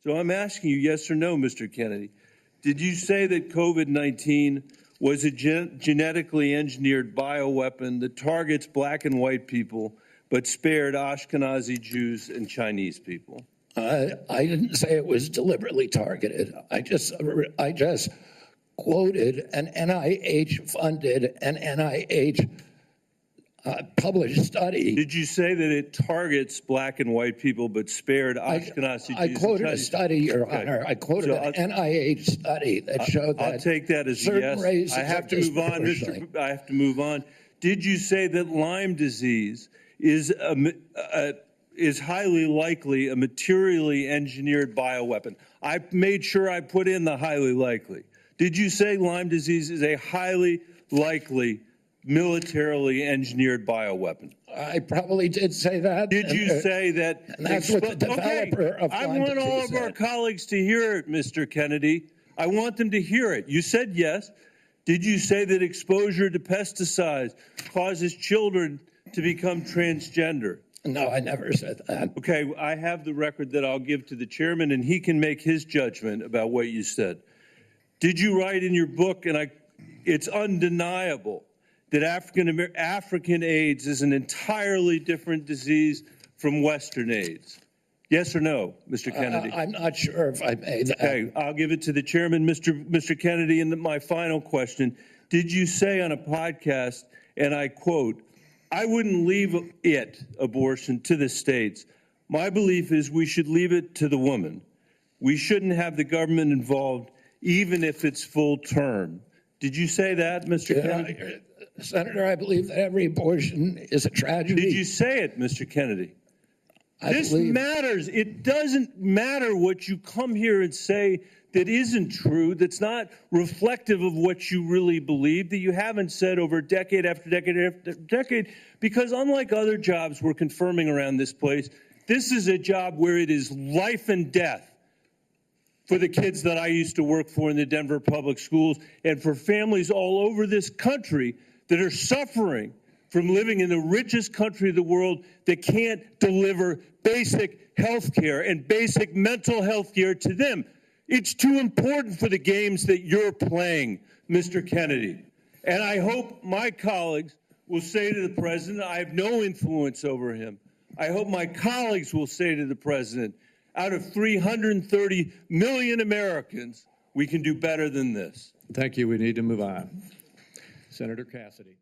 So I'm asking you yes or no, Mr. Kennedy. Did you say that COVID-19 was a genetically engineered bioweapon that targets black and white people but spared Ashkenazi Jews and Chinese people? I didn't say it was deliberately targeted. I just quoted an NIH-funded and NIH published study. Did you say that it targets black and white people but spared Ashkenazi Jews? I quoted a study, Your Honor. I quoted an NIH study that showed that I'll take that as a yes. I have to move on, Mr. I have to move on. Did you say that Lyme disease is highly likely a materially engineered bioweapon? I made sure I put in the highly likely. Did you say Lyme disease is a highly likely militarily engineered bioweapon? I probably did say that. Did you say that? And that's what the developer of I Lyme want all disease of our said. colleagues to hear it, Mr. Kennedy. I want them to hear it. You said yes. Did you say that exposure to pesticides causes children to become transgender? No, I never said that. Okay, I have the record that I'll give to the chairman, and he can make his judgment about what you said. Did you write in your book, and it's undeniable, that African AIDS is an entirely different disease from Western AIDS? Yes or no, Mr. Kennedy? I'm not sure if I made that. Okay, I'll give it to the chairman, Mr. Kennedy. And my final question, did you say on a podcast, and I quote, "I wouldn't leave abortion, to the states. My belief is we should leave it to the woman. We shouldn't have the government involved, even if it's full term." Did you say that, Mr. Kennedy? Senator, I believe that every abortion is a tragedy. Did you say it, Mr. Kennedy? This matters. It doesn't matter what you come here and say that isn't true, that's not reflective of what you really believe, that you haven't said over decade after decade after decade, because unlike other jobs we're confirming around this place, this is a job where it is life and death for the kids that I used to work for in the Denver public schools and for families all over this country that are suffering from living in the richest country of the world that can't deliver basic health care and basic mental health care to them. It's too important for the games that you're playing, Mr. Kennedy. And I hope my colleagues will say to the president, I have no influence over him. I hope my colleagues will say to the president, out of 330 million Americans, we can do better than this. Thank you. We need to move on. Senator Cassidy.